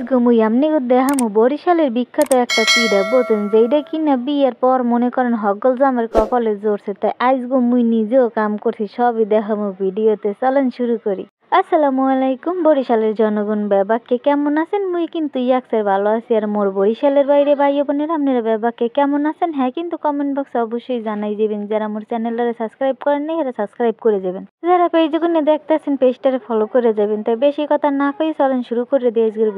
আজকে মুই আমনিগো দেখামু বরিশালের বিখ্যাত একটা পিঠা বোঝেন যেইটা কিনা বিয়ের পর মনে করেন হগল জামের কপালে জড়ছে। তাই আজকে মুই নিজেও কাম করছি, সবই দেখামু ভিডিওতে। চলেন শুরু করি। আসসালামু আলাইকুম বরিশালের জনগণ, বেবাকে কেমন আছেন? মুই কিন্তু ইয়াকসের ভালো আছি। আর মোর বরিশালের বাইরে ভাই বোনেরা আপনারা বেবাকে কেমন আছেন? হ্যাঁ কিন্তু কমেন্ট বক্সে অবশ্যই জানাই যাবেন। যারা মোর চ্যানেলটারে সাবস্ক্রাইব করেন নি এরা সাবস্ক্রাইব করে যাবেন, যারা পেজ গুনে দেখতেছেন পেজটারে ফলো করে যাবেন। তাই বেশি কথা না কই চলেন শুরু করে দিই আজকের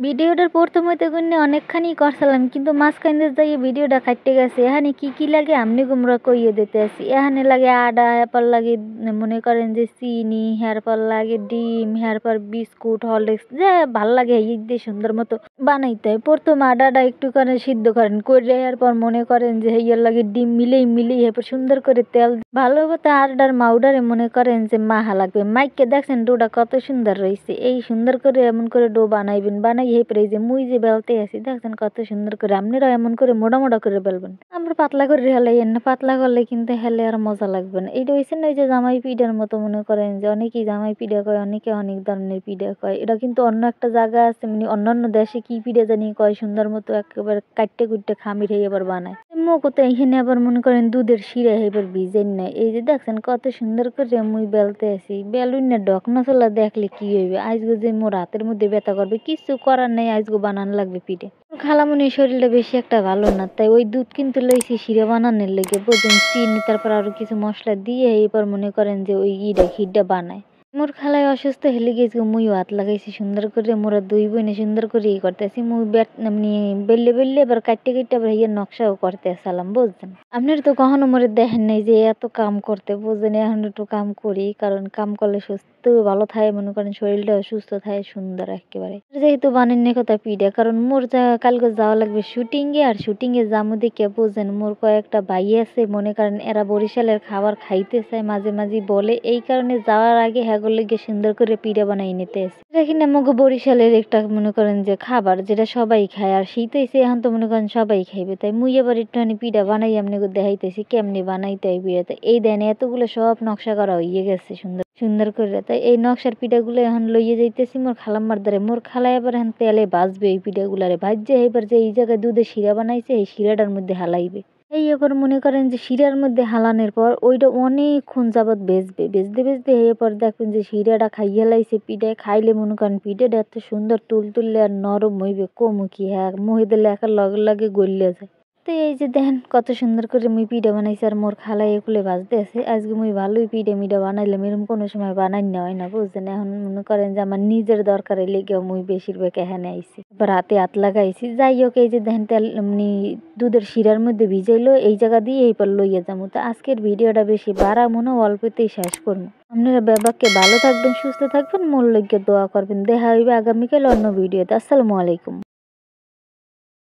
ভিডিওটার প্রথম হইতে গুনে অনেকখানি করছিলাম, কিন্তু মাঝখান যাই ভিডিওটা কাটতে গেছে। এখানে কি লাগে আমনি গুমরা কইয়ে দিতে আসি। এখানে লাগে আদা, এরপর লাগে মনে করেন যে চিনি, এরপর লাগে ডিম, এরপর বিস্কুট, হরলিক্স, যে ভাল লাগে এই দিয়ে সুন্দর মতো বানাইতে হয়। প্রথম আদাটা একটু করে সিদ্ধ করেন করে, এরপর মনে করেন যে ইয়ের লাগে ডিম মিলেই এরপর সুন্দর করে তেল ভালো মতো আদার মাউডারে মনে করেন যে মাহা লাগবে। মাইকে দেখছেন ডোটা কত সুন্দর রয়েছে। এই সুন্দর করে এমন করে ডো বানাইবেন, বানাই এরপরে যে মুই যে বেলতে আছি দেখছেন কত সুন্দর করে। আপনারাও এমন করে মোটা মোটা করে বেলবেন। আমরা পাতলা করে হেলাই না, পাতলা করলে কিন্তু হেলে আর মজা লাগবে না। এইটা হয়েছে না ওই যে জামাই পিঠার মতো, মনে করেন যে অনেকেই জামাই পিঠা কয়, অনেকে অনেক ধরনের পিঠা কয়। এটা কিন্তু অন্য একটা জায়গা আছে, মানে অন্যান্য দেশে কি পিঠা জানি কয় সুন্দর মতো একেবারে কাটতে কুটতে খামির হয়ে এবার বানায়। মুখো তো এখানে আবার মনে করেন দুধের শিরা এবার ভিজেন নেয়। এই যে দেখছেন কত সুন্দর করে মুই বেলতে আছি। বেলুন না ডকনা চলা দেখলে কি হইবে। আজকে যে মোর হাতের মধ্যে ব্যথা করবে, কিছু করার নেই, আজকে বানানো লাগবে পিঠে। খালামনির শরীরটা বেশি একটা ভালো না, তাই ওই দুধ কিন্তু লইছি শিরা বানানোর লেগে বোঝেন। চিনি তারপর আরো কিছু মশলা দিয়ে এবার মনে করেন যে ওই ক্ষীরটা বানায়। মোর খালায় অসুস্থ হেলে গেছে, মুইও হাত লাগাইছি সুন্দর করে। মোরা দুই বোনে সুন্দর করে করতেছি। মুই এমনি বেললে এবার কাটতে আবার ইয়ে নকশাও করতে আসলাম বুঝছেন। আপনার তো কখনো মোরে দেখেন নাই যে এত কাম করতে বুঝছেন। এখন একটু কাম করি, কারণ কাম করলে সুস্থ ভালো থাকে, মনে করেন শরীরটাও সুস্থ থাকে সুন্দর একেবারে। যেহেতু বানেন কথা পিঠা, কারণ মোর কালকে যাওয়া লাগবে শুটিংয়ে। আর শুটিংয়ে যাবো দেখে বুঝছেন মোর কয়েকটা ভাই আছে, মনে করেন এরা বরিশালের খাবার খাইতে চায়, মাঝে মাঝে বলে। এই কারণে যাওয়ার আগে হ্যাগোর লেগে সুন্দর করে পিঠা বানাই নিতে আসে। এটা কিনা আমাকে বরিশালের একটা মনে করেন যে খাবার, যেটা সবাই খায়। আর শীত হয়েছে এখন তো মনে করেন সবাই খাইবে, তাই মুই এবার একটুখানি পিঠা বানাই আপনাকে দেখাইতেছি কেমনি বানাইতে হয় পিঠাতে। এই দেন এতগুলো সব নকশা করা হয়ে গেছে সুন্দর সুন্দর করে। তাই এই নকশার পিঠাগুলো এখন লইয়ে যাইতেছি মোর খালাম্মার দ্বারে। মোর খালা এবার এখন তেলে ভাজবে এই পিঠাগুলারে, ভাজছে এবার যে এই জায়গায় দুধের শিরা বানাইছে এই শিরাটার মধ্যে হালাইবে। এই এবার মনে করেন যে শিরার মধ্যে হালানোর পর ওইটা অনেকক্ষণ যাবৎ বেজতে এরপর দেখবেন যে শিরাটা খাইয়ে লাইছে। পিঠায় খাইলে মনে করেন পিঠাটা এত সুন্দর তুলতুলে আর নরম হইবে কমুখি। হ্যাঁ মুহি দিলে একার লগে লগে গলিয়া যায়। তো এই যে দেখেন কত সুন্দর করে মুই পিঠা বানাইছি। আর মোর খালাই এগুলো ভাজতে আছে। আজকে মুই ভালোই পিঠা মিঠা বানাইলাম, এরকম কোনো সময় বানাই না হয় না বুঝছেন। এখন মনে করেন যে আমার নিজের দরকারে লেগেও মুই বেশিরভাগ এখানে আইছি, এবার হাতে হাত লাগাইছি। যাই হোক এই যে দেখেন তেল এমনি দুধের শিরার মধ্যে ভিজাইলো, এই জায়গা দিয়ে এইবার লইয়া যাবো। তো আজকের ভিডিওটা বেশি বাড়াবো না, অল্পতেই শেষ করবো। আপনারা বেবাকে ভালো থাকবেন, সুস্থ থাকবেন, মোর লইগে দোয়া করবেন। দেখা হইবে আগামীকাল অন্য ভিডিওতে। আসসালামু আলাইকুম।